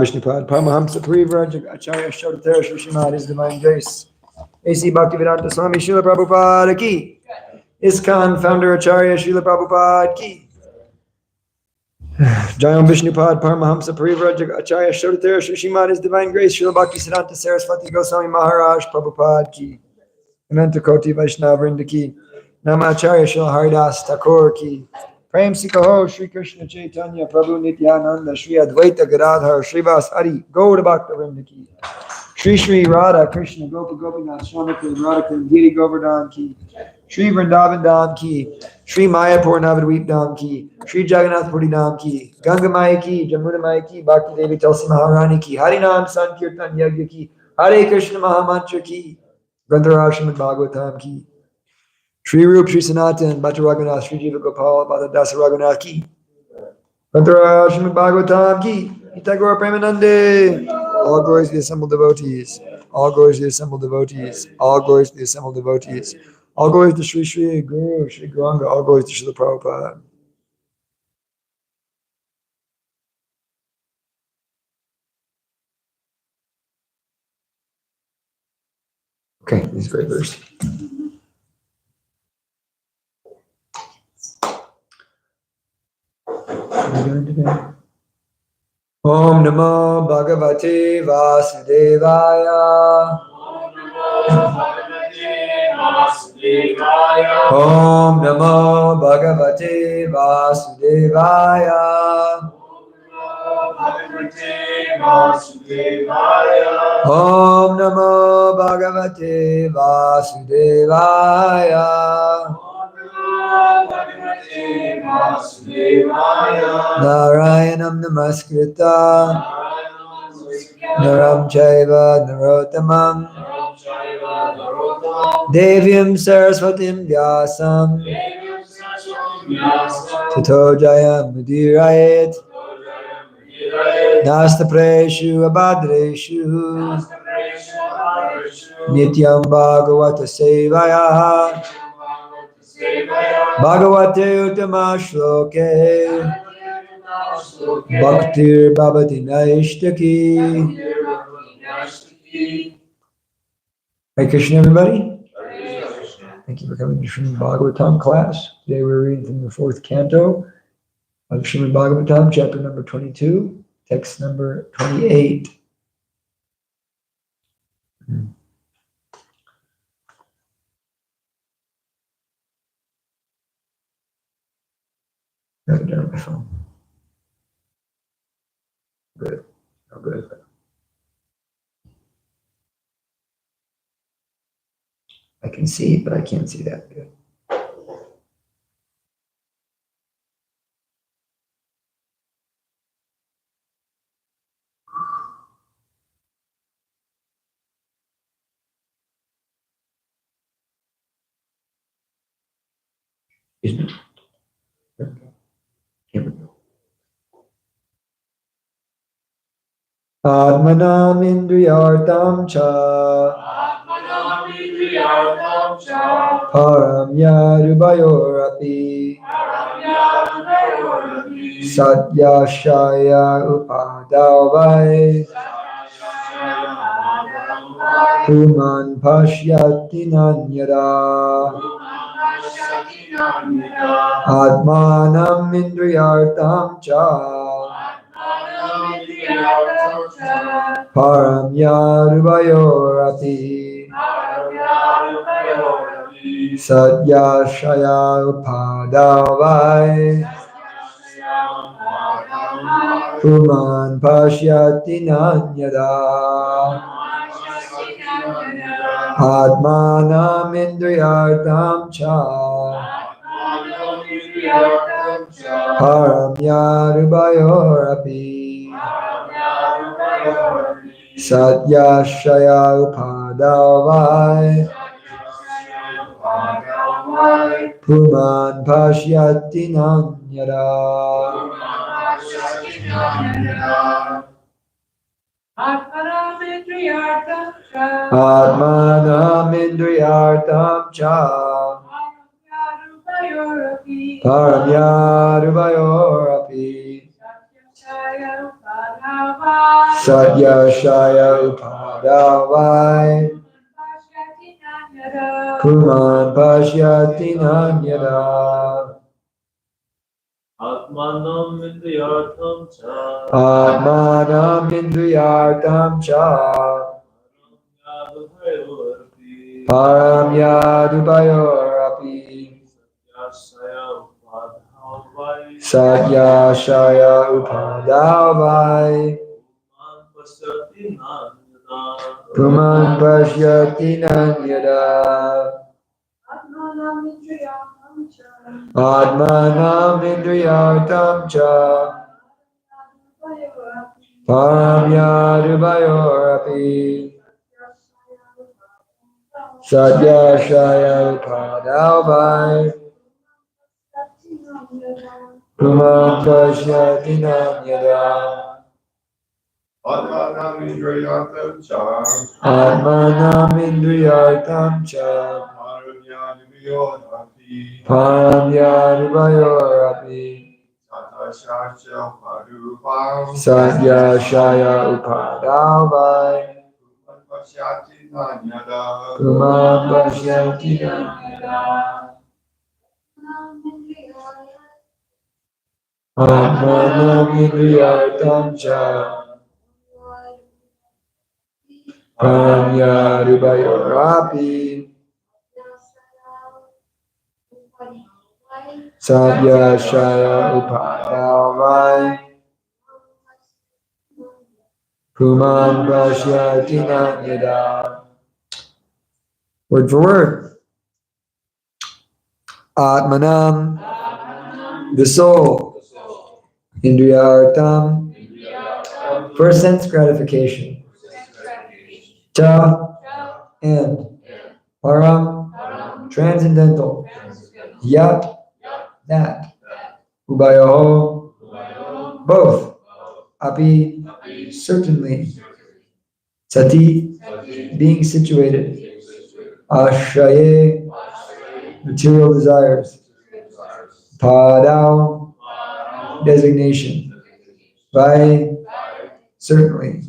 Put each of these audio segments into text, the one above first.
Vishnupad, Paramahamsa Parivrajak Acharya Shodatara Srimad, His Divine Grace. A.C. Bhaktivedanta Swami Srila Prabhupada ki. ISKCON founder Acharya Srila Prabhupada ki. Jayam Vishnupad, Paramahamsa Parivrajak Acharya Shodatara Srimad, His Divine Grace, Srila Bhaktisiddhanta Saraswati Goswami Maharaj Prabhupada ki. Ananta Koti Vaishnavrinda ki. Namacharya Srila Haridas Thakur ki. Prem Sikaho Shri Krishna Chaitanya Prabhu Nityananda Shri Advaita Gadadhar Srivas Adi Gaura Bhakta Vrinda ki. Shri Shri Radha Krishna Gopa Gopinath Swamikan Radhakan Giri Govardhan ki. Shri Vrindavan Dham ki. Shri Mayapur Navadweep Dham ki. Shri Jagannath Puri Dham ki. Ganga Maya ki. Jamuna Maya ki. Bhakti Devi Tulsi Maharani ki. Harinam Sankirtan Yagya ki. Hare Krishna Mahamantra ki. Grantaraj Srimad Bhagavatam ki. Shri Rup Shri Sanatan Bhatta Raghunath Shri Jiva Gopal Bhatta Dasa Raghunath ki. Grantaraj Srimad Bhagavatam ki. Itagora Premanande. All glories to the assembled devotees. All glories to the assembled devotees. All glories to the assembled devotees. All glories to Sri Sri Guru, Sri Gauranga. All glories to Srila Prabhupada. Okay, these great verse. What are we doing today? Om Namo Bhagavate Vasudevaya. Om Namo Bhagavate Vasudevaya. Om Namo Bhagavate Vasudevaya. Narayanam Namaskritam Naram Chaiva Narottamam Devyam Saraswatim Vyasam Tato Jayam Mudirayet Nasta Preshu Abhadreshu Nityam Bhagavata Sevaya Bhagavate Uttama Shloke Bhaktir Bhavati Naishtaki. Hare Krishna, everybody. Thank you for coming to Srimad Bhagavatam class. Today we're reading from the 4th canto of Srimad Bhagavatam, chapter number 22, text number 28. I have it down on my phone. Good. Oh, good. I can see, but I can't see that good. Excuse me. There we go. Here we go. Atmanam indriyartam cha param yarubayorapi satya shaya upadavai puman pashyati nanyada atmanam indriyartam cha param yarubayorapi satya shaya upadavai puman pashyati nanyada atmanam indriyartam cha param yarubayorapi satya shaya upadavai puman pashyati nanyada atmanam indriyartam cha param yarubayorapi satya shaya upadavai puman pashyati nanyada Atmanam indriyartam cha atmanam indriyartam cha param yadubayorapi satya shaya upadavai puman pashyati nanyada atmanam indriyartam cha param yadubayorapi satya shaya upadavai puman pashyati nanyada atmanam indriyartam cha atmanam indriyartam cha param yadubayorapi satya shaya upadavai puman pashyati nanyada atmanam indriyartam cha param yadubayorapi satya shaya upadavai puman pashyati nanyada. Word for word. Atmanam, the soul. Indriyartam, for sense gratification. Cha, and. Param, transcendental. Yat, that. Ubayoho, both. Api, certainly. Sati, being situated. Ashraye, material desires. Padao, designation. Vai, certainly.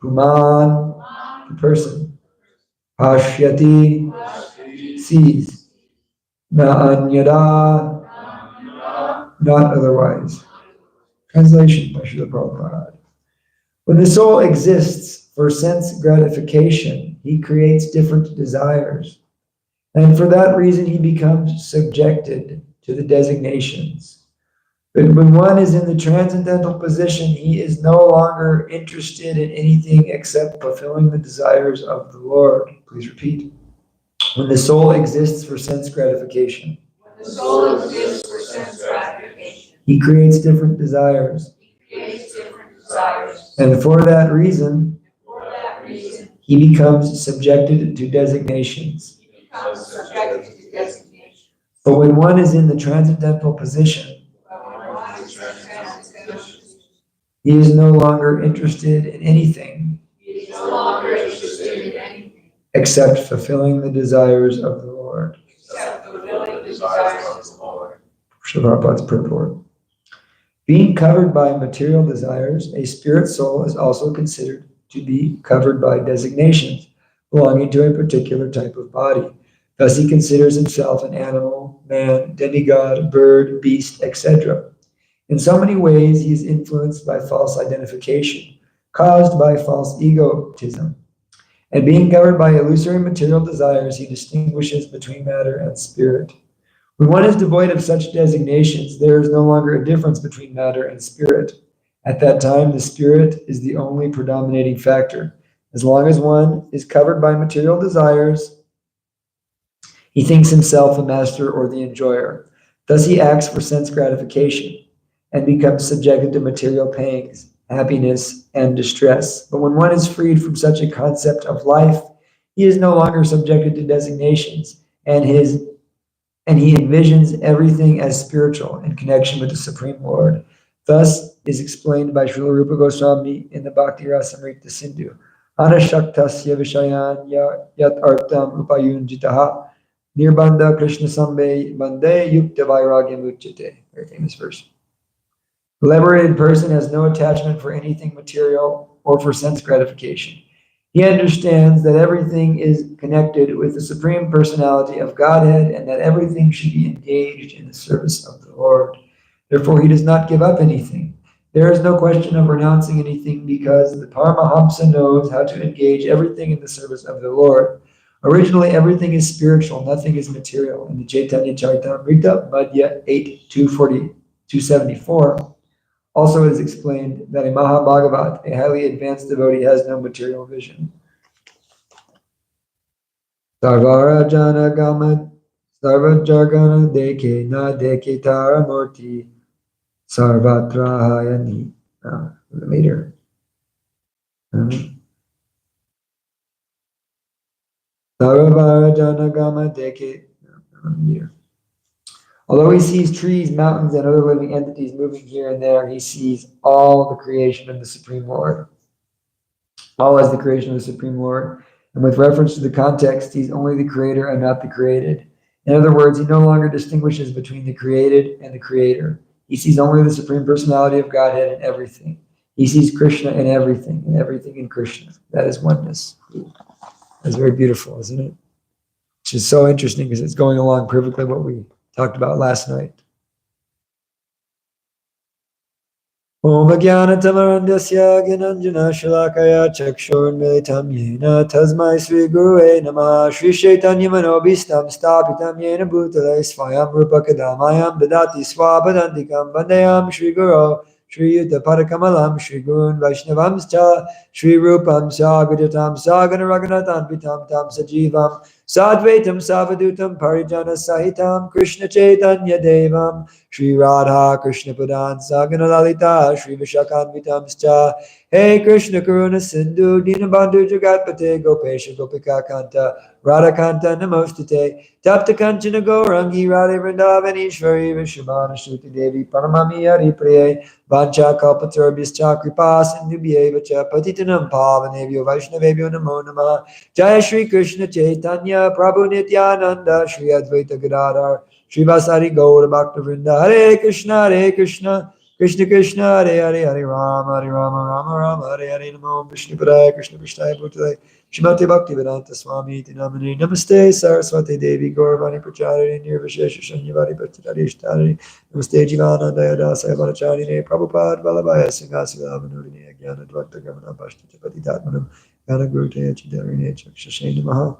Puman, the person. Pashyati, sees. Na anyada, not otherwise. Translation by Srila Prabhupada. When the soul exists for sense gratification, he creates different desires. And for that reason, he becomes subjected to the designations. But when one is in the transcendental position, he is no longer interested in anything except fulfilling the desires of the Lord. Please repeat. When the soul exists for sense gratification, he creates different desires. And for that reason, he becomes subjected to designations. But when one is in the transcendental position, He is no longer interested in anything except fulfilling the desires of the Lord. Prabhupada's purport. Being covered by material desires, a spirit soul is also considered to be covered by designations belonging to a particular type of body. Thus he considers himself an animal, man, demigod, bird, beast, etc. In so many ways, he is influenced by false identification, caused by false egotism. And being governed by illusory material desires, he distinguishes between matter and spirit. When one is devoid of such designations, there is no longer a difference between matter and spirit. At that time, the spirit is the only predominating factor. As long as one is covered by material desires, he thinks himself the master or the enjoyer. Thus he acts for sense gratification and becomes subjected to material pangs, happiness, and distress. But when one is freed from such a concept of life, he is no longer subjected to designations, and he envisions everything as spiritual in connection with the Supreme Lord. Thus is explained by Srila Rupa Goswami in the Bhakti Rasamrita Sindhu. Anashaktasya vishayan yat artam upayunjitaha nirbandha krishna sambe bande yukta vairagyam uchyate. Very famous verse. The liberated person has no attachment for anything material or for sense gratification. He understands that everything is connected with the Supreme Personality of Godhead and that everything should be engaged in the service of the Lord. Therefore, he does not give up anything. There is no question of renouncing anything because the Paramahamsa knows how to engage everything in the service of the Lord. Originally, everything is spiritual, nothing is material. In the Chaitanya Charitamrita, Madhya 8.274, also it is explained that a Mahabhagavat, a highly advanced devotee, has no material vision. Sarvara Gama Sarva Jargana Deke Na Deke Tara Murti Sarvatra Hayani. Later. Sarvara Jana Gama Deke. Although he sees trees, mountains, and other living entities moving here and there, he sees all the creation of the Supreme Lord. All as the creation of the Supreme Lord. And with reference to the context, he's only the creator and not the created. In other words, he no longer distinguishes between the created and the creator. He sees only the Supreme Personality of Godhead in everything. He sees Krishna in everything in Krishna. That is oneness. That's very beautiful, isn't it? Which is so interesting because it's going along perfectly what we talked about last night. Om Jnana Tamarandasya Gyananjana Shalakaya Chakshurmilitam Yena Tasmai Sri Gurue Namah Sri Chaitanya Manobhistam Stapitam Yena Bhutale Svayam Rupa Kadamayam Dadati Swapadantikam Vandayam Sri Guru Sri Yuta Padakamalam Sri Gurun Vaishnavamscha Sri Rupam Sagadatam Sagana Raghunathan Vitam Tam Sajivam Sadvaitam Savadutam Parijana Sahitam Krishna Chaitanya Devam Shri Radha Krishna Padan Sagana Lalita Shri Vishakanvitamscha Hey Krishna Karuna Sindhu Dinabandhu Jagatpate Gopesha Gopika Kanta Radha Kanta Namostate Tapta Kanchana Gaurangi Radhe Vrindavani Shvari Vishabhana Shruti Devi Paramami Hari Priye Vancha Kalpatarabhischa Kripa Sindhubhye Vacha Patitanam Pavanevyo Vaishnavebhyo Namo Namah Jaya Shri Krishna Chaitanya Prabhu Nityananda Shri Advaita Gadadhar Srivasari Gaura Bhakta Vrinda Hare Krishna Krishna Krishna Hare Hare Hare Rama Rama Rama Hare Hare Namo Vishnu Padaya Krishna Krishnaya Bhutale Shrimati Bhakti Vedanta Swami Iti Namani Namaste Saraswati Devi Gauravani Pracharini Nirvishesha Shanyavadi Bhaktari Ishtari Namaste Jivananda Dasa Varacharine Prabhupada Vallabhaya Singasi Lavanurine Jnana Dvakta Gamana Bhashta Chapati Tatmanam Gana Gurute Chidarine Chakshashane Namaha.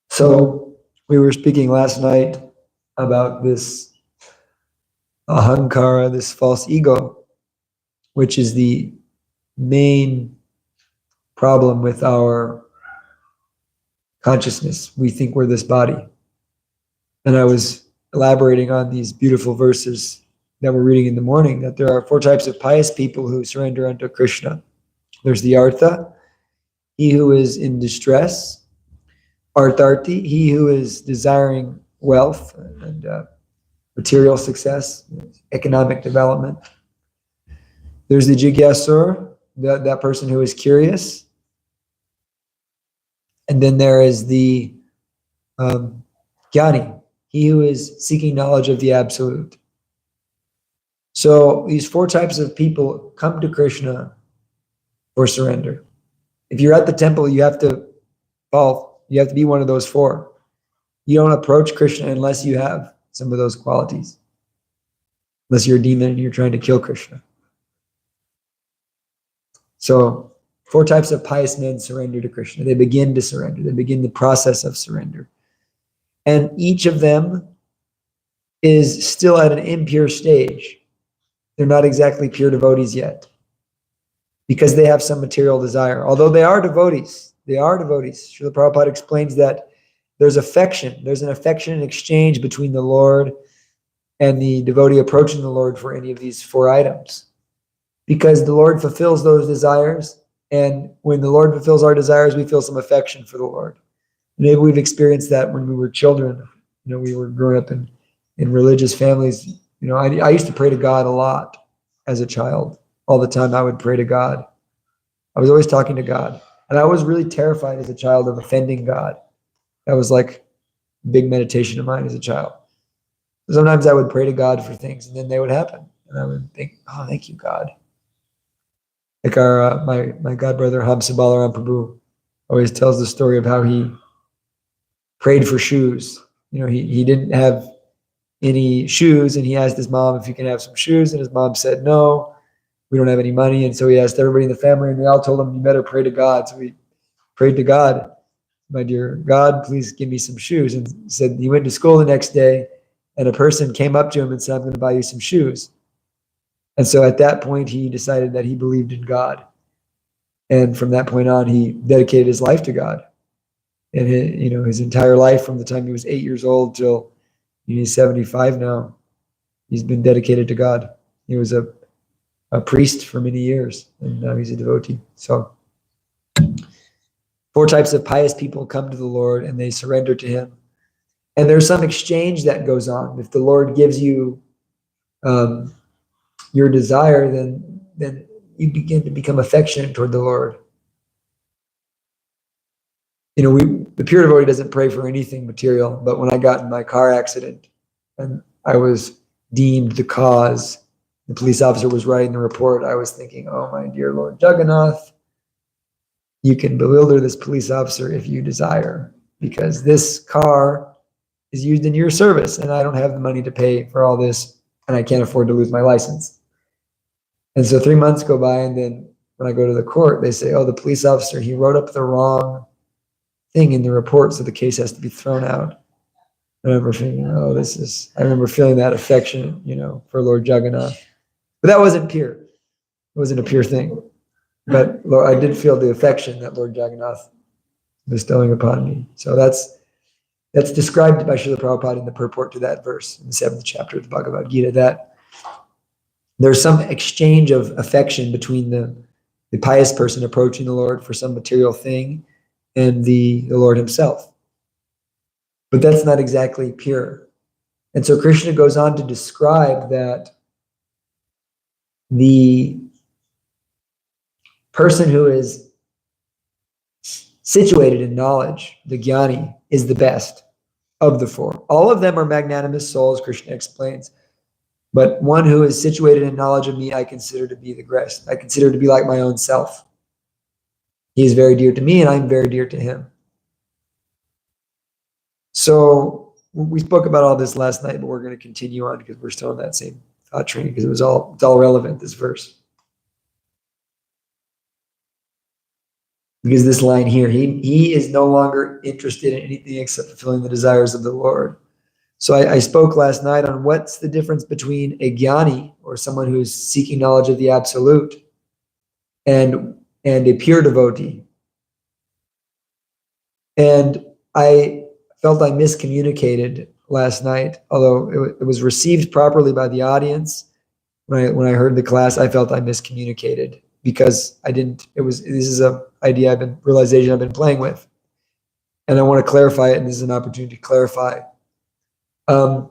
So we were speaking last night about this ahankara, this false ego, which is the main problem with our consciousness. We think we're this body. And I was elaborating on these beautiful verses that we're reading in the morning, that there are 4 types of pious people who surrender unto Krishna. There's the artha, he who is in distress. Artharti, he who is desiring wealth and material success, economic development. There's the jigyasur, that person who is curious. And then there is the jnani, he who is seeking knowledge of the absolute. So these four types of people come to Krishna for surrender. If you're at the temple, you have to be one of those four. You don't approach Krishna unless you have some of those qualities. Unless you're a demon and you're trying to kill Krishna. So four types of pious men surrender to Krishna. They begin to surrender. They begin the process of surrender. And each of them is still at an impure stage. They're not exactly pure devotees yet, because they have some material desire. Although they are devotees. Srila Prabhupada explains that there's affection. There's an affectionate exchange between the Lord and the devotee approaching the Lord for any of these four items. Because the Lord fulfills those desires. And when the Lord fulfills our desires, we feel some affection for the Lord. Maybe we've experienced that when we were children. We were growing up in religious families. I used to pray to God a lot as a child. All the time I would pray to God. I was always talking to God. And I was really terrified as a child of offending God. That was like a big meditation of mine as a child. Sometimes I would pray to God for things and then they would happen. And I would think, oh, thank you, God. Like my godbrother Hamsa Balaram Prabhu always tells the story of how he prayed for shoes. He didn't have any shoes, and he asked his mom if he can have some shoes, and his mom said, no, we don't have any money. And so he asked everybody in the family, and they all told him, you better pray to God. So he prayed to God, my dear God, please give me some shoes. And said he went to school the next day, and a person came up to him and said, I'm going to buy you some shoes. And so at that point, he decided that he believed in God. And from that point on, he dedicated his life to God. And his entire life, from the time he was 8 years old till he's 75 now, he's been dedicated to God. He was a priest for many years, and now he's a devotee. So four types of pious people come to the Lord and they surrender to him. And there's some exchange that goes on. If the Lord gives you your desire, then you begin to become affectionate toward the Lord. The pure devotee doesn't pray for anything material, but when I got in my car accident and I was deemed the cause, the police officer was writing the report, I was thinking, oh my dear Lord Jagannath, you can bewilder this police officer if you desire, because this car is used in your service and I don't have the money to pay for all this and I can't afford to lose my license. And so 3 months go by, and then when I go to the court, they say, oh, the police officer, he wrote up the wrong thing in the report, so the case has to be thrown out. I remember thinking, I remember feeling that affection, for Lord Jagannath. But that wasn't pure. It wasn't a pure thing. But Lord, I did feel the affection that Lord Jagannath bestowing upon me. So that's described by Srila Prabhupada in the purport to that verse in the 7th chapter of the Bhagavad Gita, that there's some exchange of affection between the pious person approaching the Lord for some material thing and the Lord himself. But that's not exactly pure. And so Krishna goes on to describe that the person who is situated in knowledge, the jnani, is the best of the four. All of them are magnanimous souls, Krishna explains. But one who is situated in knowledge of me, I consider to be the best. I consider to be like my own self. He is very dear to me, and I'm very dear to him. So we spoke about all this last night, but we're going to continue on because we're still in that same thought train, because it's all relevant, this verse. Because this line here, he is no longer interested in anything except fulfilling the desires of the Lord. So I spoke last night on what's the difference between a jnani, or someone who is seeking knowledge of the absolute, and a pure devotee. And I felt I miscommunicated last night, although it was received properly by the audience. When I heard the class, I felt I miscommunicated because this is a realization I've been playing with. And I want to clarify it, and this is an opportunity to clarify. The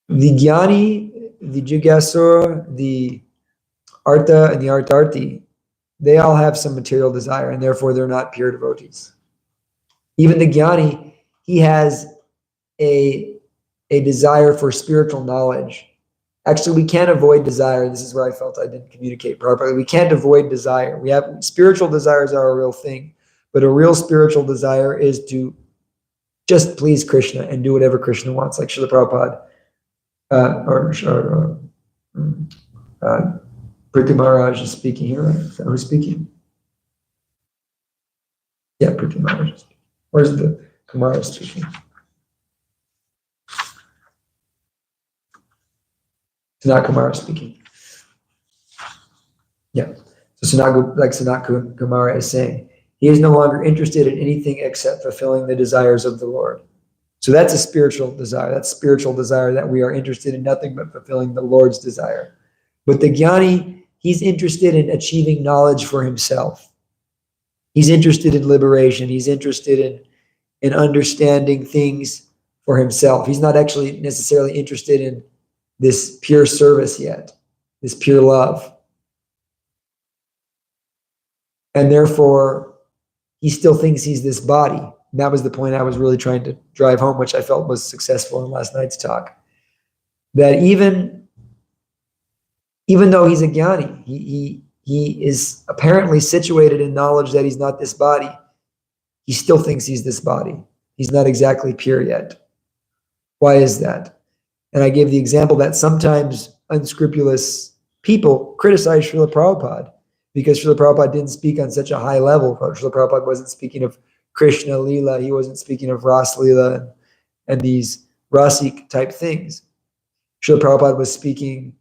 jnani the Jigyasur, the Artha, and the Artarthi, they all have some material desire, and therefore they're not pure devotees. Even the Jnani, he has a desire for spiritual knowledge. Actually, we can't avoid desire. This is where I felt I didn't communicate properly. We can't avoid desire. We have spiritual desires are a real thing, but a real spiritual desire is to just please Krishna and do whatever Krishna wants, like Srila Prabhupada Priti Maharaj is speaking here. Right? Is that who's speaking? Yeah, Priti Maharaj is speaking. Where's the Kumara speaking? Sanat Kumara speaking. Yeah. So Sanat Kumara is saying, he is no longer interested in anything except fulfilling the desires of the Lord. So that's a spiritual desire. That's spiritual desire, that we are interested in nothing but fulfilling the Lord's desire. But the Jnani, he's interested in achieving knowledge for himself. He's interested in liberation. He's interested in understanding things for himself. He's not actually necessarily interested in this pure service yet, this pure love. And therefore, he still thinks he's this body. And that was the point I was really trying to drive home, which I felt was successful in last night's talk. That even though he's a Jnani, he is apparently situated in knowledge that he's not this body, he still thinks he's this body. He's not exactly pure yet. Why is that? And I gave the example that sometimes unscrupulous people criticize Srila Prabhupada because Srila Prabhupada didn't speak on such a high level. Srila Prabhupada wasn't speaking of Krishna Leela, he wasn't speaking of Ras Leela and these Rasik type things. Srila Prabhupada was speaking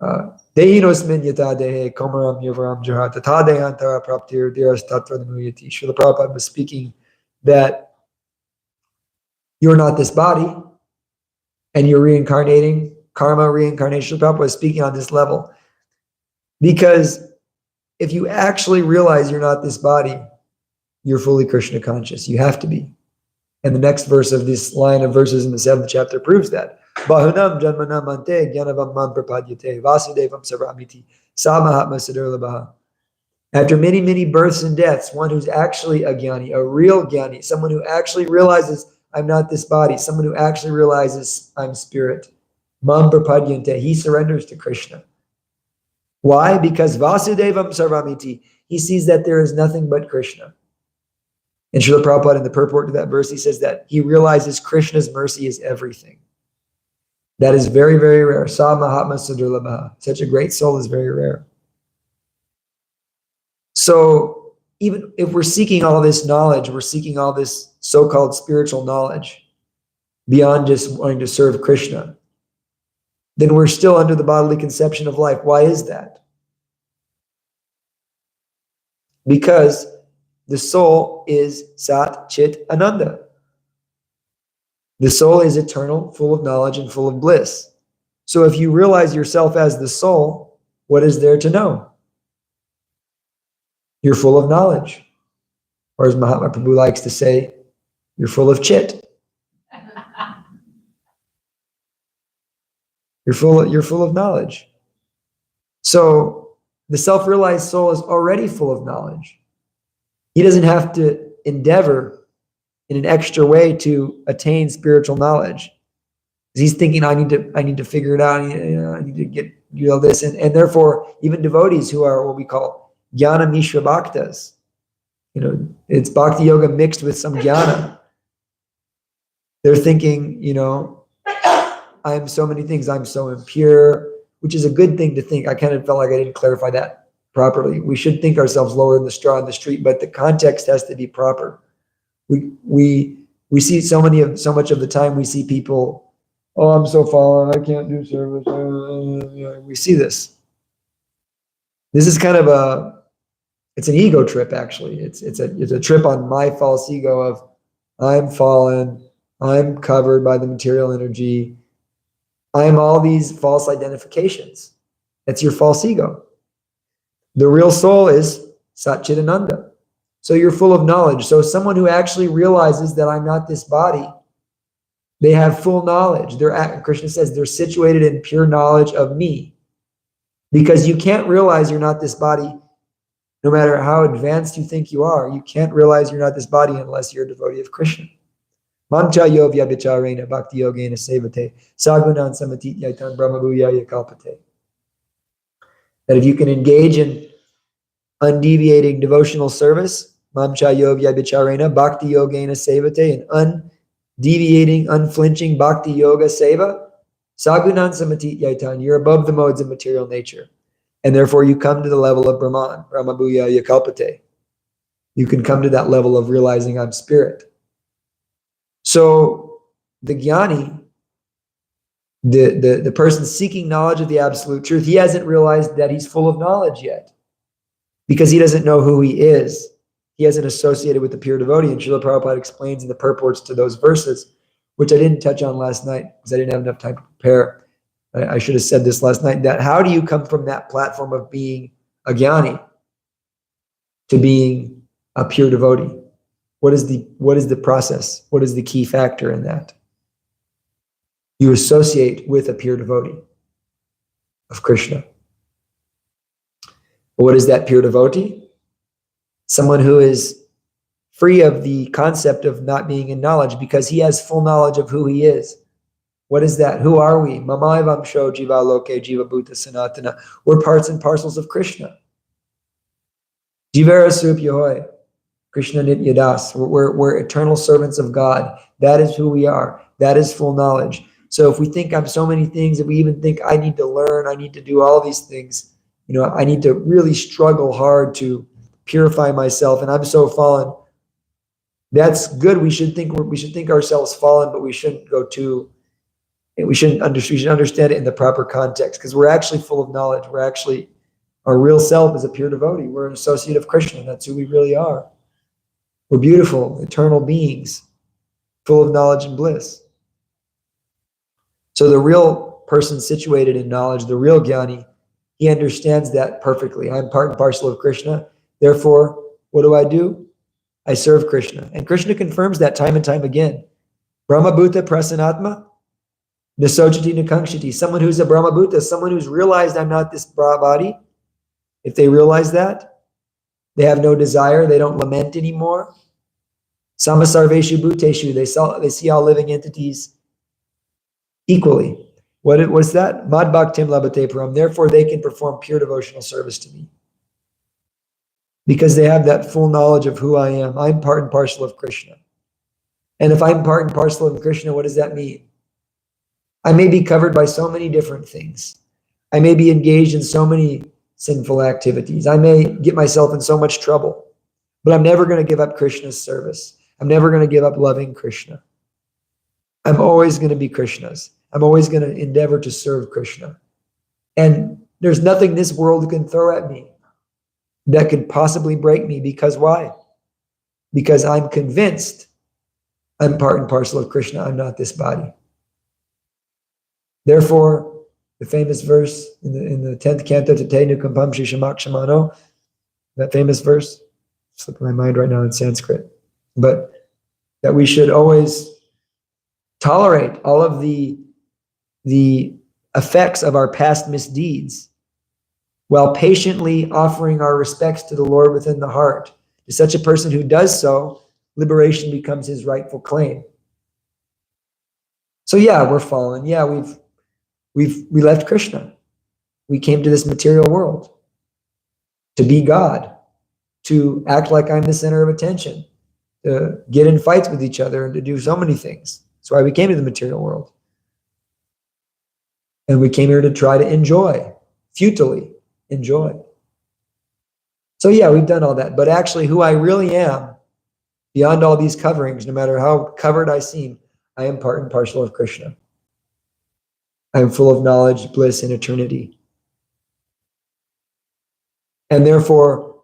Dehinosmin yata dehe komaram yavaram jahat tata dehantara praptir diras tatra namuyati. Srila Prabhupada was speaking that you're not this body and you're reincarnating, karma, reincarnation. Srila Prabhupada was speaking on this level. Because if you actually realize you're not this body, you're fully Krishna conscious. You have to be. And the next verse of this line of verses in the 7th chapter proves that. Bahunam janmanam ante gyanavam mam prapadyate vasudevam saramiti samahatma sadurlabaha. After many, many births and deaths, one who's actually a Jnani, a real Jnani, someone who actually realizes I'm not this body, someone who actually realizes I'm spirit. Mam prapadyante, he surrenders to Krishna. Why? Because Vasudevam Sarvamiti, he sees that there is nothing but Krishna. And Srila Prabhupada, in the purport to that verse, he says that he realizes Krishna's mercy is everything. That is very, very rare. Sa Mahatma Sadurlabha. Such a great soul is very rare. So even if we're seeking all this knowledge, we're seeking all this so-called spiritual knowledge beyond just wanting to serve Krishna, then we're still under the bodily conception of life. Why is that? Because the soul is Sat Chit Ananda. The soul is eternal, full of knowledge and full of bliss. So if you realize yourself as the soul, what is there to know? You're full of knowledge. Or as Mahatma Prabhu likes to say, you're full of chit. You're full of knowledge. So the self-realized soul is already full of knowledge. He doesn't have to endeavor in an extra way to attain spiritual knowledge. He's thinking, I need to figure it out. I need to get this, and therefore, even devotees who are what we call jnana mishra bhaktas, it's bhakti yoga mixed with some jnana. They're thinking, I'm so many things. I'm so impure, which is a good thing to think. I kind of felt like I didn't clarify that properly. We should think ourselves lower than the straw in the street, but the context has to be proper. We see so much of the time we see people, oh, I'm so fallen, I can't do service. We see this. This is kind of it's an ego trip, actually. It's a trip on my false ego of I'm fallen, I'm covered by the material energy, I'm all these false identifications. That's your false ego. The real soul is Satchidananda. So you're full of knowledge. So someone who actually realizes that I'm not this body, They have full knowledge. Krishna says they're situated in pure knowledge of me. Because you can't realize you're not this body, no matter how advanced you think you are. You can't realize you're not this body unless you're a devotee of Krishna. Mancha yovya bicharena bhakti yogena sevate sagunan samatit yaitan brahmabhuyaya kalpate. That if you can engage in undeviating devotional service, mamcha yovya bicharena bhakti yogena sevate, and undeviating, unflinching bhakti yoga seva, sagunan samatit yaitan, you're above the modes of material nature. And therefore you come to the level of Brahman, brahmabhuyaya kalpate. You can come to that level of realizing I'm spirit. So the jnani, the person seeking knowledge of the absolute truth, he hasn't realized that he's full of knowledge yet, because he doesn't know who he is. He hasn't associated with the pure devotee. And Srila Prabhupada explains in the purports to those verses, which I didn't touch on last night because I didn't have enough time to prepare. I should have said this last night, that how do you come from that platform of being a jnani to being a pure devotee? What is the process? What is the key factor in that? You associate with a pure devotee of Krishna. What is that pure devotee? Someone who is free of the concept of not being in knowledge, because he has full knowledge of who he is. What is that? Who are we? Mamaivam sho jiva loke jiva bhuta sanatana. We're parts and parcels of Krishna. Jivara surup yohoy. Krishna nitya das. We're eternal servants of God. That is who we are. That is full knowledge. So if we think I'm so many things, if we even think I need to learn, I need to do all these things, I need to really struggle hard to purify myself, and I'm so fallen. That's good. We should think ourselves fallen, but we shouldn't go too. We should understand it in the proper context, because we're actually full of knowledge. Our real self is a pure devotee. We're an associate of Krishna. That's who we really are. We're beautiful, eternal beings, full of knowledge and bliss. So the real person situated in knowledge, the real jnani, he understands that perfectly. I'm part and parcel of Krishna. Therefore, what do? I serve Krishna. And Krishna confirms that time and time again. Brahmabhuta prasanatma, nasojati nakankshati. Someone who's a Brahmabhuta, someone who's realized I'm not this body. If they realize that, they have no desire, they don't lament anymore. Samasarveshu bhuteshu, they see all living entities equally. What's that? Mad bhaktim labate param. Therefore, they can perform pure devotional service to me, because they have that full knowledge of who I am. I'm part and parcel of Krishna. And if I'm part and parcel of Krishna, what does that mean? I may be covered by so many different things. I may be engaged in so many sinful activities. I may get myself in so much trouble, but I'm never going to give up Krishna's service. I'm never going to give up loving Krishna. I'm always going to be Krishna's. I'm always going to endeavor to serve Krishna. And there's nothing this world can throw at me that could possibly break me. Because why? Because I'm convinced I'm part and parcel of Krishna. I'm not this body. Therefore, the famous verse in the 10th canto, Tate Nukampam Shishamak Shamano, that famous verse, slipping my mind right now in Sanskrit, but that we should always tolerate all of the effects of our past misdeeds while patiently offering our respects to the Lord within the heart. To such a person who does so, liberation becomes his rightful claim. So yeah, we're fallen. Yeah, we left Krishna. We came to this material world to be God, to act like I'm the center of attention, to get in fights with each other, and to do so many things. That's why we came to the material world. And we came here to try to enjoy, futilely enjoy. So yeah, we've done all that. But actually, who I really am, beyond all these coverings, no matter how covered I seem, I am part and parcel of Krishna. I am full of knowledge, bliss, and eternity. And therefore,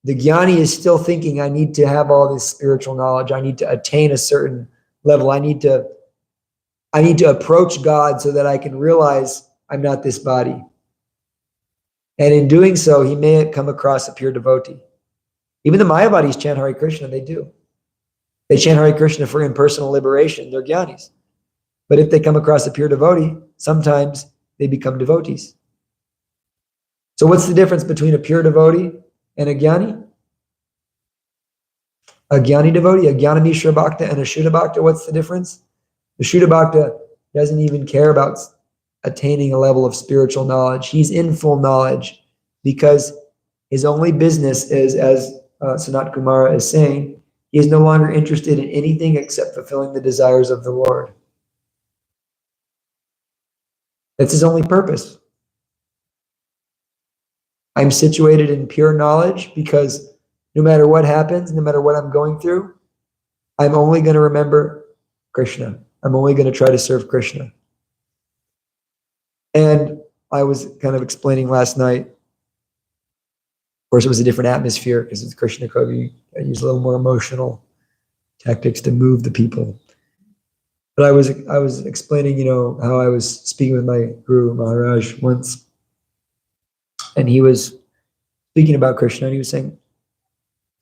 the jnani is still thinking, I need to have all this spiritual knowledge. I need to attain a certain level. I need to approach God so that I can realize I'm not this body. And in doing so, he may come across a pure devotee. Even the Mayavadis chant Hare Krishna, they do. They chant Hare Krishna for impersonal liberation. They're jnanis. But if they come across a pure devotee, sometimes they become devotees. So what's the difference between a pure devotee and a jnani? A jnani devotee, a jnana mishra bhakta, and a shuddha bhakta, what's the difference? The shuddha bhakta doesn't even care about attaining a level of spiritual knowledge. He's in full knowledge because his only business is, as Sanat Kumara is saying, he is no longer interested in anything except fulfilling the desires of the Lord. That's his only purpose. I'm situated in pure knowledge because no matter what happens, no matter what I'm going through, I'm only going to remember Krishna. I'm only going to try to serve Krishna. And I was kind of explaining last night, of course, it was a different atmosphere because it's Krishna Kavi. I use a little more emotional tactics to move the people. But I was explaining, how I was speaking with my Guru Maharaj once, and he was speaking about Krishna, and he was saying,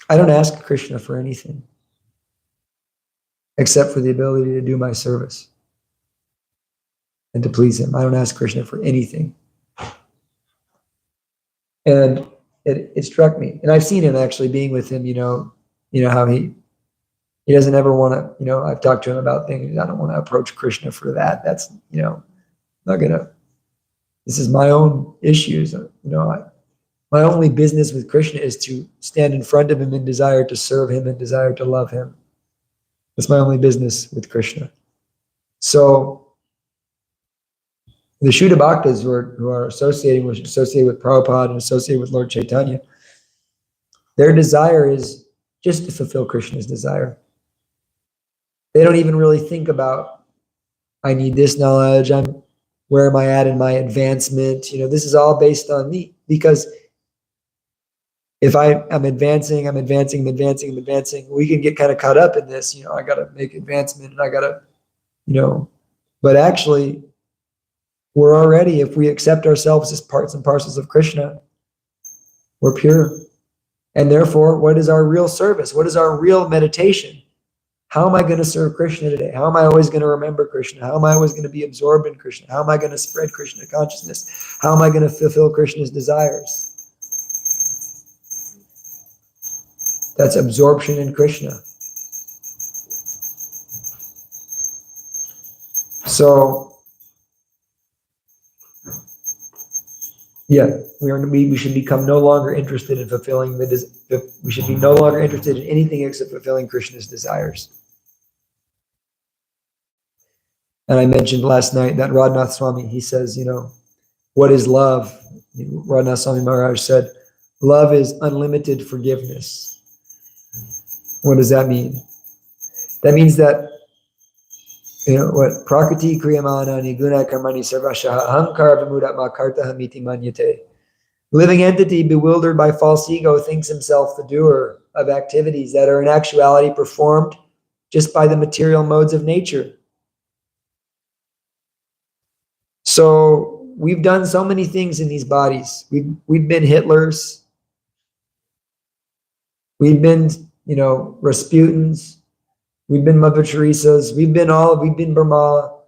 I don't ask Krishna for anything except for the ability to do my service and to please him. I don't ask Krishna for anything. And it struck me. And I've seen him actually being with him, how he doesn't ever want to, I've talked to him about things. I don't want to approach Krishna for that. That's, not gonna, this is my own issues. My only business with Krishna is to stand in front of him in desire to serve him and desire to love him. That's my only business with Krishna. So the Shuddha Bhaktas who are associated with Prabhupada and associated with Lord Chaitanya, their desire is just to fulfill Krishna's desire. They don't even really think about, I need this knowledge, where am I at in my advancement? This is all based on me, because if I'm advancing, we can get kind of caught up in this, I got to make advancement and I got to, but actually we're already, if we accept ourselves as parts and parcels of Krishna, we're pure. And therefore, what is our real service? What is our real meditation? How am I going to serve Krishna today? How am I always going to remember Krishna? How am I always going to be absorbed in Krishna? How am I going to spread Krishna consciousness? How am I going to fulfill Krishna's desires? That's absorption in Krishna. So, yeah, we should become no longer interested in fulfilling we should be no longer interested in anything except fulfilling Krishna's desires. And I mentioned last night that Radhanath Swami, he says, what is love? Radhanath Swami Maharaj said, love is unlimited forgiveness. What does that mean? That means that, what? Prakriti kriyamana niguna karmani sarvashaha ahankara vimudatma kartaha miti manyate. Living entity bewildered by false ego thinks himself the doer of activities that are in actuality performed just by the material modes of nature. So we've done so many things in these bodies. We've been Hitlers. We've been, Rasputins. We've been Mother Teresas. We've been Brahma.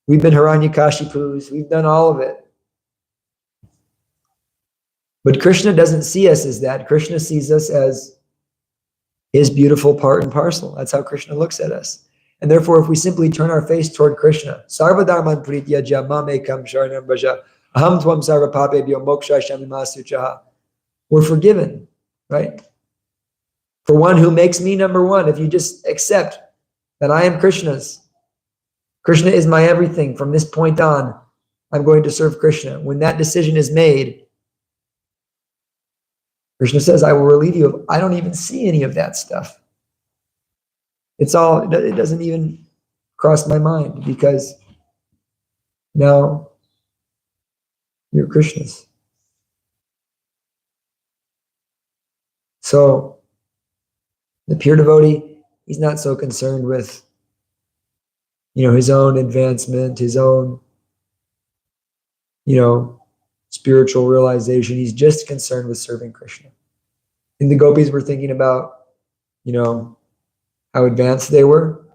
We've been Hiranyakashipus. We've done all of it. But Krishna doesn't see us as that. Krishna sees us as his beautiful part and parcel. That's how Krishna looks at us. And therefore, if we simply turn our face toward Krishna, Sarvadharman Pritya Jamam Ekam Sharanam Braja, Aham Tvam Sarva Papebhyo Moksha Shamimasuchaha, we're forgiven, right? For one who makes me number one, if you just accept that I am Krishna's, Krishna is my everything. From this point on, I'm going to serve Krishna. When that decision is made, Krishna says, I will relieve you of, I don't even see any of that stuff. It doesn't even cross my mind because now you're Krishna's. So the pure devotee, he's not so concerned with, his own advancement, his own, spiritual realization. He's just concerned with serving Krishna. And the gopis were thinking about, how advanced they were.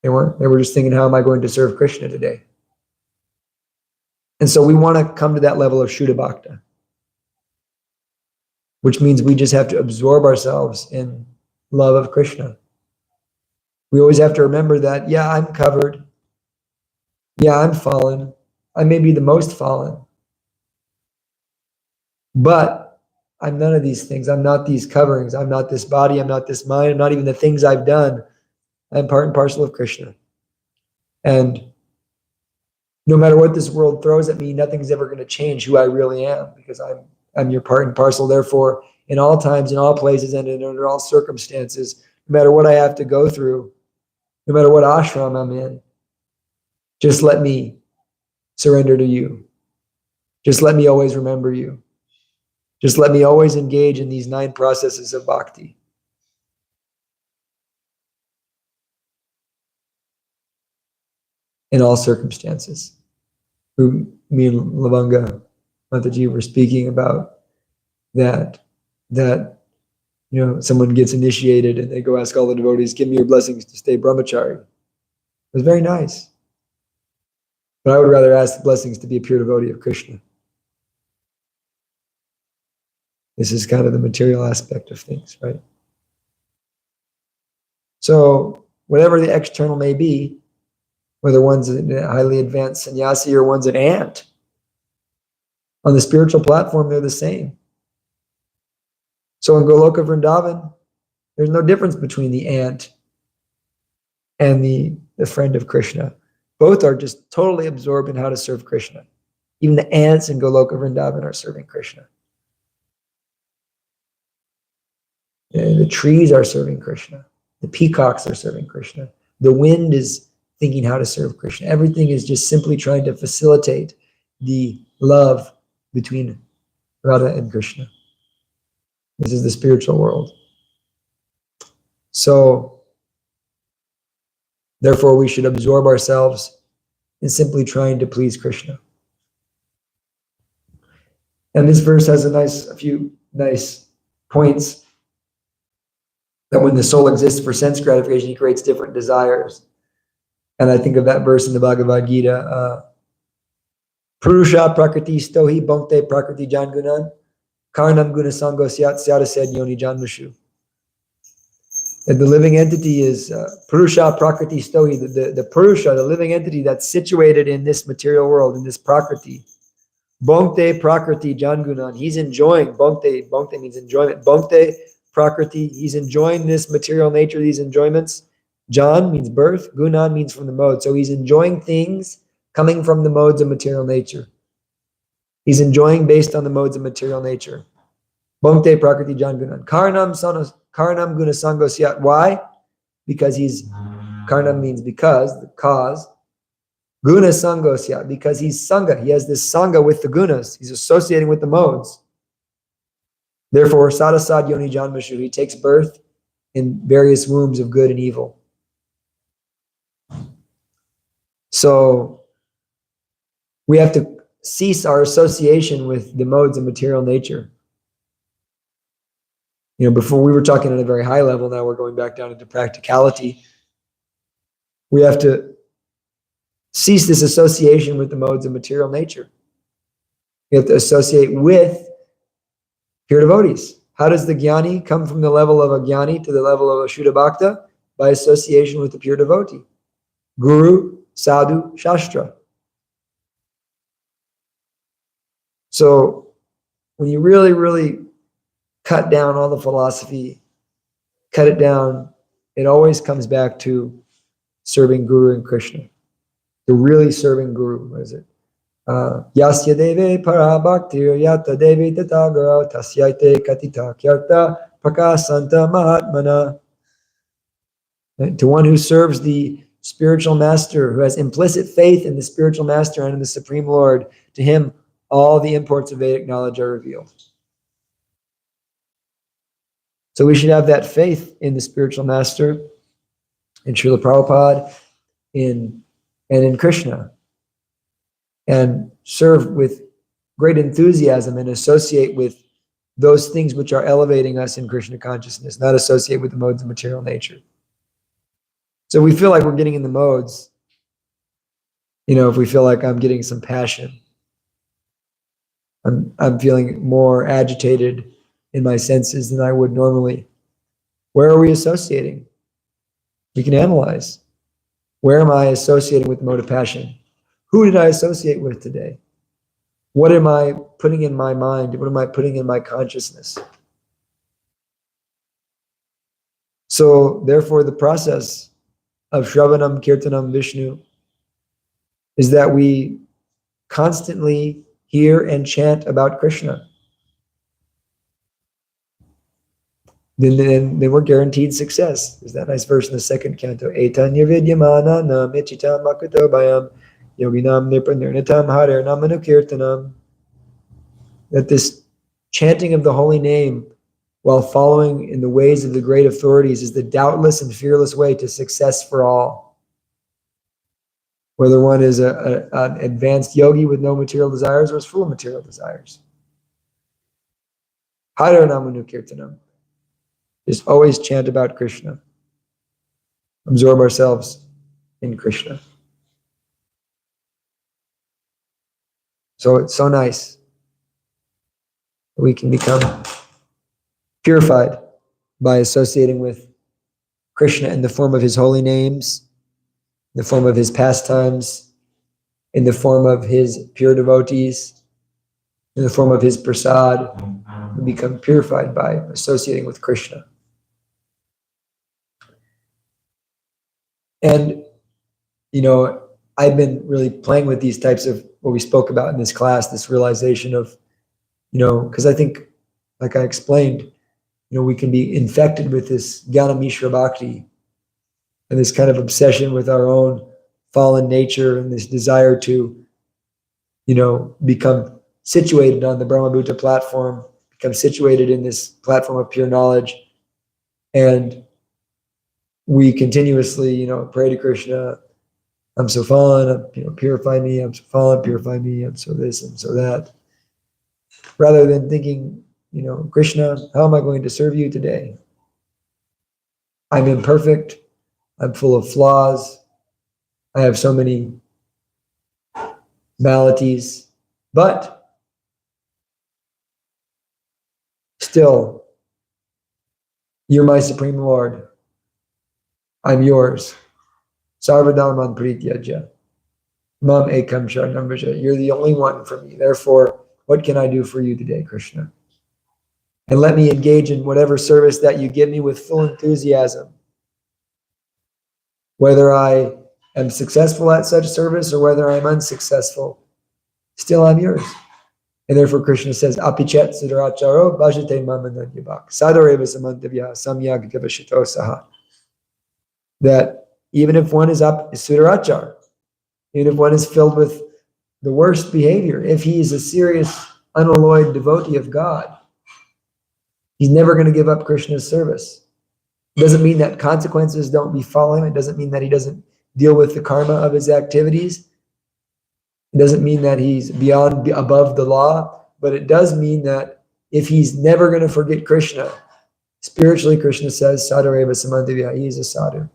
They weren't. They were just thinking, how am I going to serve Krishna today? And so we want to come to that level of Shuddha Bhakta, which means we just have to absorb ourselves in love of Krishna. We always have to remember that, yeah, I'm covered. Yeah, I'm fallen. I may be the most fallen. But I'm none of these things. I'm not these coverings. I'm not this body. I'm not this mind. I'm not even the things I've done. I'm part and parcel of Krishna. And no matter what this world throws at me, nothing's ever going to change who I really am, because I'm your part and parcel. Therefore, in all times, in all places, and under all circumstances, no matter what I have to go through, no matter what ashram I'm in, just let me surrender to you. Just let me always remember you. Just let me always engage in these 9 processes of bhakti. In all circumstances. Me and Lavanga Mataji were speaking about that someone gets initiated and they go ask all the devotees, give me your blessings to stay brahmachari. It was very nice. But I would rather ask the blessings to be a pure devotee of Krishna. This is kind of the material aspect of things, right? So whatever the external may be, whether one's a highly advanced sannyasi or one's an ant, on the spiritual platform, they're the same. So in Goloka Vrindavan, there's no difference between the ant and the friend of Krishna. Both are just totally absorbed in how to serve Krishna. Even the ants in Goloka Vrindavan are serving Krishna. And the trees are serving Krishna. The peacocks are serving Krishna. The wind is thinking how to serve Krishna. Everything is just simply trying to facilitate the love between Radha and Krishna. This is the spiritual world. So, therefore, we should absorb ourselves in simply trying to please Krishna. And this verse has a few nice points. That when the soul exists for sense gratification, he creates different desires. And I think of that verse in the Bhagavad Gita, Purusha prakriti stohi bhankte prakriti jangunan, karnam guna sango syat syadased yoni janmushu. That the living entity is Purusha prakriti stohi, the Purusha, the living entity that's situated in this material world, in this prakriti. Bhankte prakriti jangunan, he's enjoying, bhankte means enjoyment. Bhankte prakriti, he's enjoying this material nature, these enjoyments. Jan means birth, gunan means from the mode. So he's enjoying things coming from the modes of material nature. He's enjoying based on the modes of material nature. Bhankte prakriti jan gunan. Karnam guna sango syat. Why? Because karnam means because, the cause. Guna sango syat, because he's sangha. He has this sangha with the gunas. He's associating with the modes. Therefore, sadasad yoni janmashu, he takes birth in various wombs of good and evil. So we have to cease our association with the modes of material nature. Before we were talking at a very high level, now we're going back down into practicality. We have to cease this association with the modes of material nature. We have to associate with pure devotees. How does the jnani come from the level of a jnani to the level of a Shuddha Bhakta? By association with the pure devotee. Guru, sadhu, shastra. So when you really, really cut down all the philosophy, cut it down, it always comes back to serving Guru and Krishna. To really serving Guru. What is it? Yasya deve para bhaktir yata devi tatagara tasyaite katita kyarta prakasanta mahatmana. To one who serves the spiritual master, who has implicit faith in the spiritual master and in the Supreme Lord, to him all the imports of Vedic knowledge are revealed. So we should have that faith in the spiritual master, in Srila Prabhupada, and in Krishna, and serve with great enthusiasm and associate with those things which are elevating us in Krishna consciousness, not associate with the modes of material nature. So we feel like we're getting in the modes. If we feel like I'm getting some passion, I'm feeling more agitated in my senses than I would normally. Where are we associating? We can analyze. Where am I associating with the mode of passion? Who did I associate with today? What am I putting in my mind? What am I putting in my consciousness? So therefore, the process of Shravanam, Kirtanam, Vishnu is that we constantly hear and chant about Krishna. Then we're guaranteed success. There's that nice verse in the second canto. Etanya vidyamana nam ichitam makuto bayam yoginam nirnitam harer namanu kirtanam. That this chanting of the holy name while following in the ways of the great authorities is the doubtless and fearless way to success for all. Whether one is an advanced yogi with no material desires or is full of material desires. Harer namanu kirtanam. Just always chant about Krishna. Absorb ourselves in Krishna. So it's so nice. We can become purified by associating with Krishna in the form of his holy names, in the form of his pastimes, in the form of his pure devotees, in the form of his prasad. We become purified by associating with Krishna. And, I've been really playing with these types of what we spoke about in this class, this realization of, because I think, like I explained, we can be infected with this Jnana Mishra Bhakti and this kind of obsession with our own fallen nature and this desire to, become situated on the Brahmabhuta platform, become situated in this platform of pure knowledge. And we continuously, pray to Krishna, I'm so fallen, purify me, I'm so fallen, purify me, I'm so this, I'm so that. Rather than thinking, Krishna, how am I going to serve you today? I'm imperfect, I'm full of flaws, I have so many maladies, but still, you're my Supreme Lord. I'm yours. Sarvadharman Prityaja. Mam ekam sharanam vraja. You're the only one for me. Therefore, what can I do for you today, Krishna? And let me engage in whatever service that you give me with full enthusiasm. Whether I am successful at such service or whether I'm unsuccessful, still I'm yours. And therefore Krishna says, Apichet siddharacharo bhajate mamananyabhak sadareva samantavya samyag gavashito saha. That even if one is sudarachar, even if one is filled with the worst behavior, if he is a serious, unalloyed devotee of God, he's never going to give up Krishna's service. It doesn't mean that consequences don't befall him. It doesn't mean that he doesn't deal with the karma of his activities. It doesn't mean that he's above the law, but it does mean that if he's never going to forget Krishna, spiritually Krishna says, Sadareva Samantavya, he is a sadhu.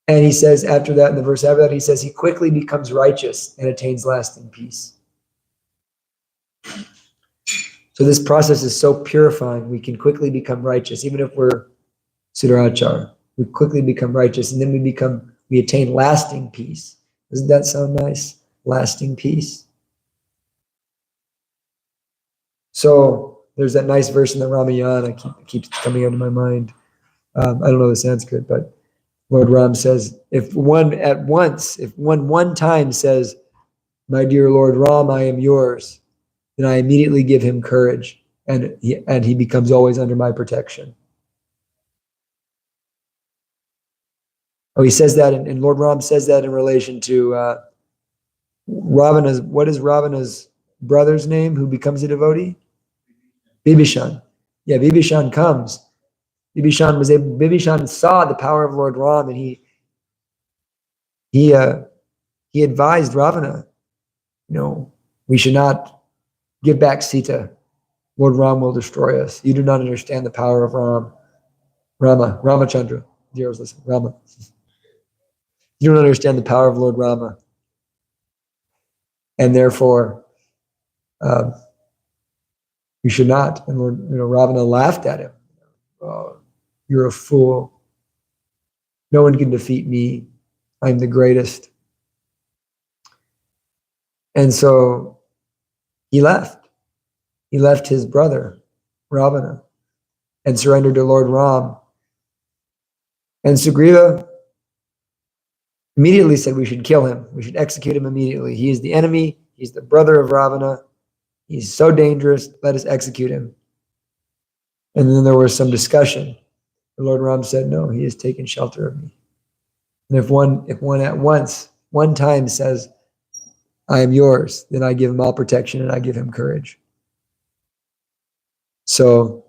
And he says after that, in the verse after that, he says he quickly becomes righteous and attains lasting peace. So this process is so purifying. We can quickly become righteous, even if we're Sudarachar. We quickly become righteous, and then we attain lasting peace. Doesn't that sound nice? Lasting peace. So there's that nice verse in the Ramayana keeps coming into my mind. I don't know the Sanskrit, but Lord Ram says, if one one time says, my dear Lord Ram, I am yours, then I immediately give him courage, and he becomes always under my protection. Oh, he says that, and Lord Ram says that in relation to Ravana's, what is Ravana's brother's name who becomes a devotee? Bibhishan. Yeah, Bibhishan comes. Bibhishan saw the power of Lord Ram, and he advised Ravana, we should not give back Sita. Lord Ram will destroy us. You do not understand the power of Ramachandra. Zeros, listen, Rama. You don't understand the power of Lord Rama. And therefore, you should not. And Lord, Ravana laughed at him. Oh, you're a fool. No one can defeat me. I'm the greatest. And so he left. He left his brother, Ravana, and surrendered to Lord Ram. And Sugriva immediately said we should kill him. We should execute him immediately. He is the enemy. He's the brother of Ravana. He's so dangerous. Let us execute him. And then there was some discussion. The Lord Ram said, no, he has taken shelter of me. And if one at once, one time says, I am yours, then I give him all protection and I give him courage. So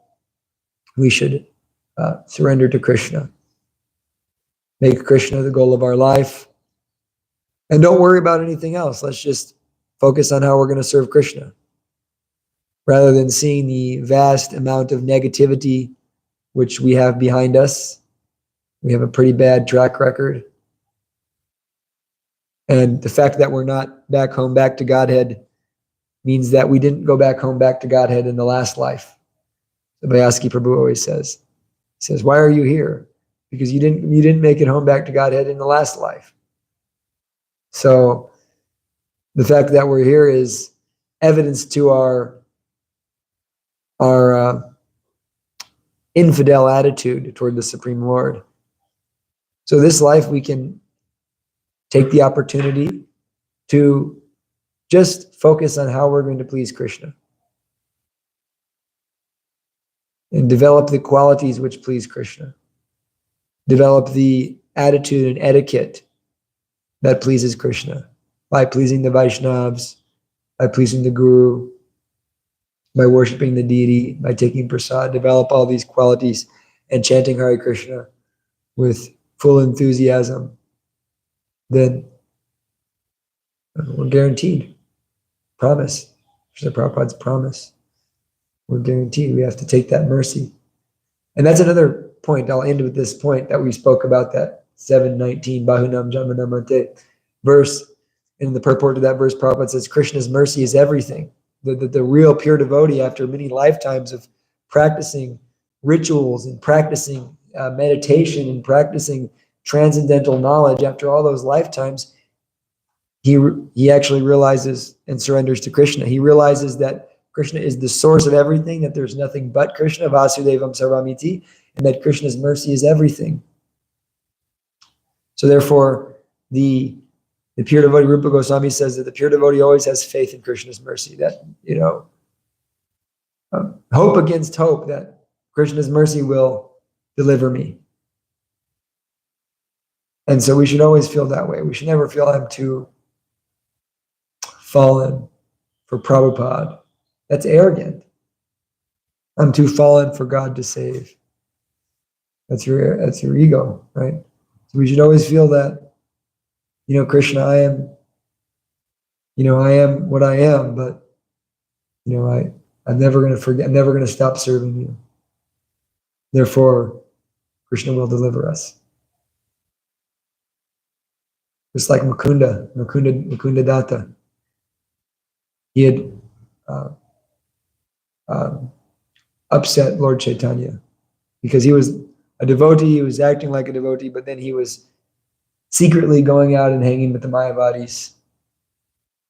we should surrender to Krishna. Make Krishna the goal of our life. And don't worry about anything else. Let's just focus on how we're going to serve Krishna. Rather than seeing the vast amount of negativity which we have behind us. We have a pretty bad track record. And the fact that we're not back home, back to Godhead, means that we didn't go back home, back to Godhead in the last life. The Vyasaki Prabhu always says. He says, why are you here? Because you didn't make it home back to Godhead in the last life. So the fact that we're here is evidence to our infidel attitude toward the Supreme Lord. So this life we can take the opportunity to just focus on how we're going to please Krishna and develop the qualities which please Krishna. Develop the attitude and etiquette that pleases Krishna by pleasing the Vaishnavas, by pleasing the Guru, by worshiping the deity, by taking prasad. Develop all these qualities and chanting Hare Krishna with full enthusiasm. Then we're guaranteed. Promise. Srila Prabhupada's promise. We're guaranteed. We have to take that mercy. And that's another point. I'll end with this point that we spoke about, that 7:19 Bahunam Jamanamante verse. In the purport of that verse, Prabhupada says, Krishna's mercy is everything. The real pure devotee, after many lifetimes of practicing rituals and practicing meditation and practicing transcendental knowledge, after all those lifetimes, he actually realizes and surrenders to Krishna. He realizes that Krishna is the source of everything, that there's nothing but Krishna, Vasudevam Sarvamiti, and that Krishna's mercy is everything. So therefore, the pure devotee, Rupa Goswami says that the pure devotee always has faith in Krishna's mercy, that, hope against hope that Krishna's mercy will deliver me. And so we should always feel that way. We should never feel I'm too fallen for Prabhupada. That's arrogant. I'm too fallen for God to save. That's your ego, right? So we should always feel that, Krishna, I am what I am, but, I'm never going to forget, I'm never going to stop serving you. Therefore, Krishna will deliver us. Just like Mukunda Datta. He had upset Lord Chaitanya because he was a devotee, he was acting like a devotee, but then he was secretly going out and hanging with the Mayavadis.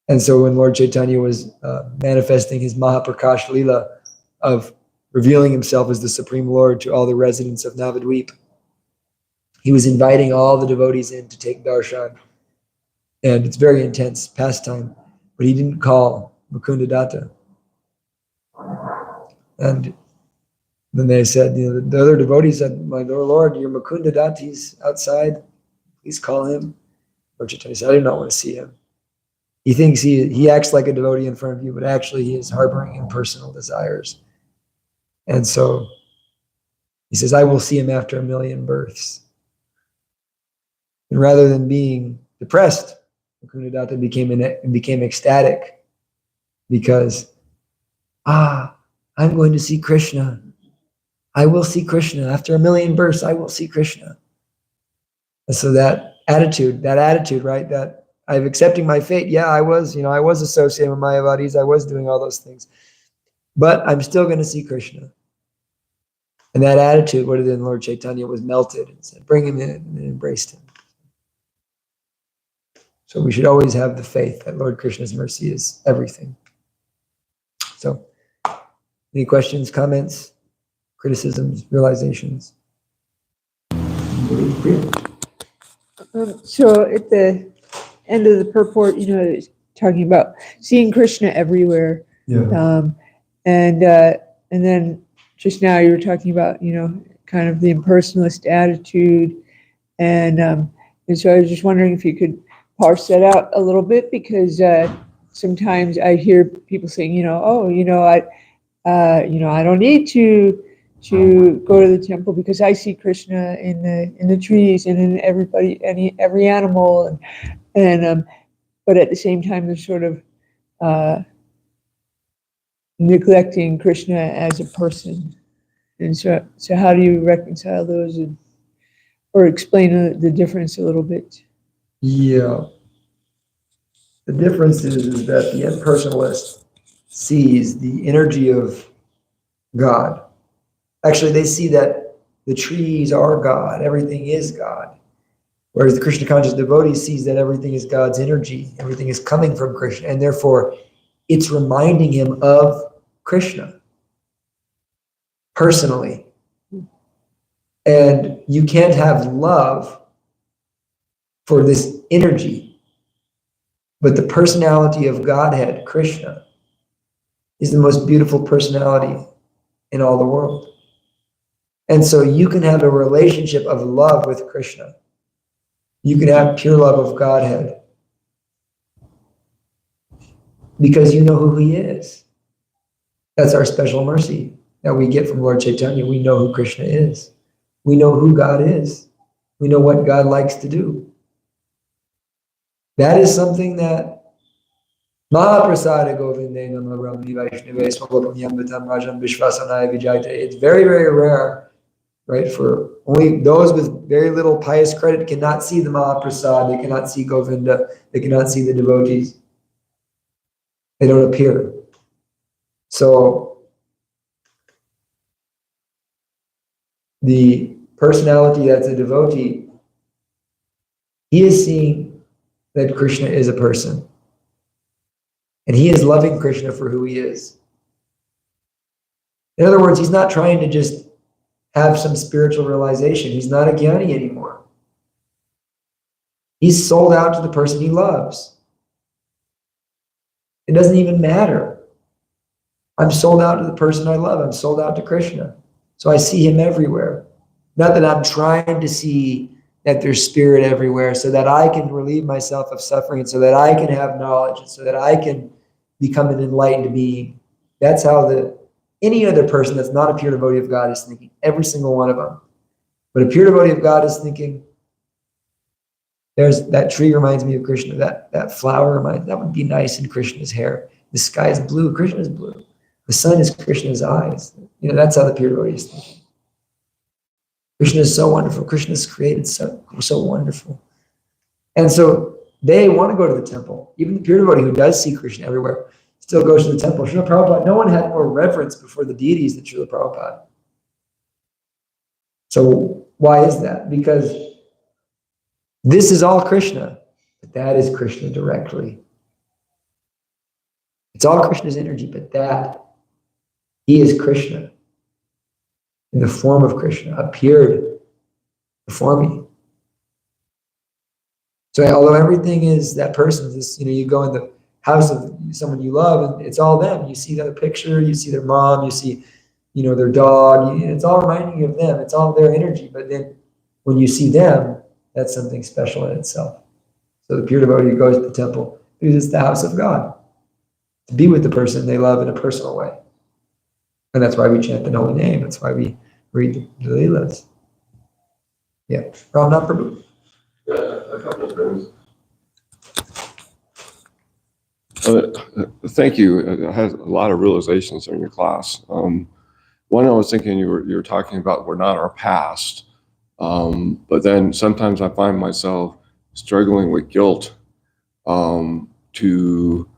And so when Lord Chaitanya was manifesting his Mahaprakash Leela of revealing himself as the Supreme Lord to all the residents of Navadvip, he was inviting all the devotees in to take darshan. And it's very intense pastime, but he didn't call Mukunda Datta. And then they said, the other devotees said, my Lord, your Mukunda Datta, he's outside. Please call him. Lord Chaitanya said, I do not want to see him. He thinks he acts like a devotee in front of you, but actually he is harboring impersonal desires. And so he says, I will see him after 1,000,000 births. And rather than being depressed, Mukunda Datta became ecstatic because, I'm going to see Krishna. I will see Krishna. After 1,000,000 births, I will see Krishna. And so that attitude, right? That I'm accepting my fate. Yeah, I was associating with Mayavadis. I was doing all those things, but I'm still going to see Krishna. And that attitude, what did Lord Chaitanya was melted and said, bring him in, and embraced him. So we should always have the faith that Lord Krishna's mercy is everything. So, any questions, comments, criticisms, realizations? So at the end of the purport, it's talking about seeing Krishna everywhere. Yeah. And then just now you were talking about, kind of the impersonalist attitude. And so I was just wondering if you could parse that out a little bit, because sometimes I hear people saying, I don't need to go to the temple because I see Krishna in the trees and in every animal, and but at the same time they're sort of neglecting Krishna as a person. And so how do you reconcile those, or explain the difference a little bit? Yeah. The difference is that the impersonalist sees the energy of God. Actually, they see that the trees are God, everything is God. Whereas the Krishna conscious devotee sees that everything is God's energy, everything is coming from Krishna, and therefore it's reminding him of Krishna personally. And you can't have love for this energy, but the personality of Godhead, Krishna, is the most beautiful personality in all the world. And so you can have a relationship of love with Krishna. You can have pure love of Godhead because you know who he is. That's our special mercy that we get from Lord Chaitanya. We know who Krishna is. We know who God is. We know what God likes to do. That is something that Mahaprasada Govinde Nama Brahmi Vaishnava Smalopam Yambatam Rajam Vishwasanaya Vijayata. It's very, very rare, right? For only those with very little pious credit cannot see the Mahaprasad. They cannot see Govinda. They cannot see the devotees. They don't appear. So the personality that's a devotee, he is seeing that Krishna is a person. And he is loving Krishna for who he is. In other words, he's not trying to just have some spiritual realization. He's not a jnani anymore. He's sold out to the person he loves. It doesn't even matter. I'm sold out to the person I love. I'm sold out to Krishna. So I see him everywhere. Not that I'm trying to see that there's spirit everywhere so that I can relieve myself of suffering, so that I can have knowledge, so that I can become an enlightened being. That's how any other person that's not a pure devotee of God is thinking. Every single one of them. But a pure devotee of God is thinking, there's that tree reminds me of Krishna. That flower that would be nice in Krishna's hair. The sky is blue. Krishna's blue. The sun is Krishna's eyes. That's how the pure devotee is thinking. Krishna is so wonderful. Krishna is created so wonderful. And so they want to go to the temple. Even the pure devotee who does see Krishna everywhere still goes to the temple. Srila Prabhupada, no one had more reverence before the deities than Srila Prabhupada. So why is that? Because this is all Krishna, but that is Krishna directly. It's all Krishna's energy, but he is Krishna in the form of Krishna, appeared before me. So although everything is that person, you go in the house of someone you love and it's all them. You see their picture, you see their mom, you see, their dog. It's all reminding you of them. It's all their energy. But then when you see them, that's something special in itself. So the pure devotee goes to the temple because it's the house of God, to be with the person they love in a personal way. And that's why we chant the holy name. That's why we read the Leelas. Yeah. Ramnath Prabhu. Yeah, a couple of things. Thank you. I had a lot of realizations in your class. One, I was thinking you were talking about we're not our past. But then sometimes I find myself struggling with guilt to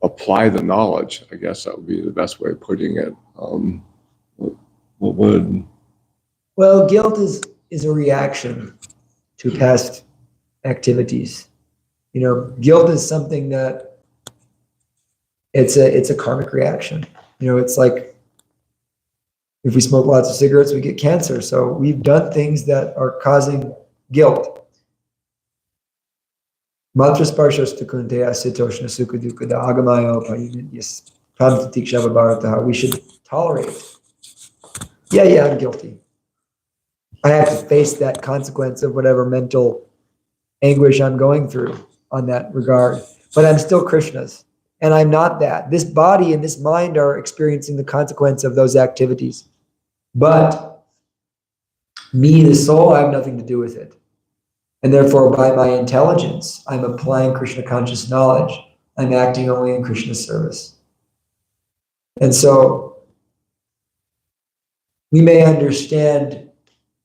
apply the knowledge. I guess that would be the best way of putting it. What would? Well, guilt is a reaction to past activities. You know, guilt is something that it's a karmic reaction. You know, it's like if we smoke lots of cigarettes, we get cancer. So we've done things that are causing guilt. Matra sparshastu kunteya sitoshna sukha dukkha da agamayo payunityas pramtatikshava bharataha. We should tolerate. Yeah, I'm guilty. I have to face that consequence of whatever mental anguish I'm going through on that regard. But I'm still Krishna's. And I'm not that. This body and this mind are experiencing the consequence of those activities. But me, the soul, I have nothing to do with it. And therefore, by my intelligence, I'm applying Krishna conscious knowledge. I'm acting only in Krishna's service. And so we may understand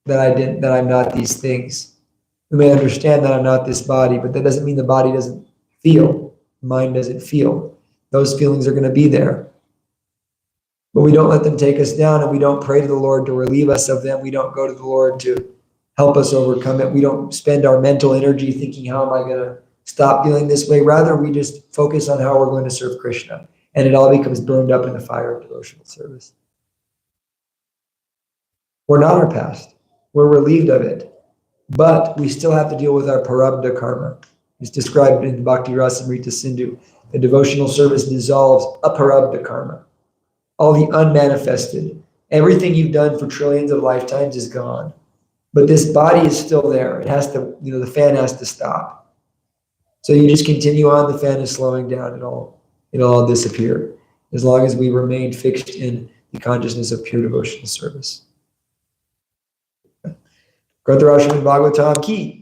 that I'm not these things. We may understand that I'm not this body, but that doesn't mean the body doesn't feel. The mind doesn't feel. Those feelings are going to be there. But we don't let them take us down, and we don't pray to the Lord to relieve us of them. We don't go to the Lord to help us overcome it. We don't spend our mental energy thinking, how am I going to stop feeling this way? Rather, we just focus on how we're going to serve Krishna. And it all becomes burned up in the fire of devotional service. We're not our past. We're relieved of it. But we still have to deal with our parabdha karma. It's described in Bhakti Rasamrita Sindhu. The devotional service dissolves aparabdha karma. All the unmanifested. Everything you've done for trillions of lifetimes is gone. But this body is still there. It has to, the fan has to stop. So you just continue on, the fan is slowing down, it'll all disappear. As long as we remain fixed in the consciousness of pure devotional service. Kirtanesvara Bhagavatam ki.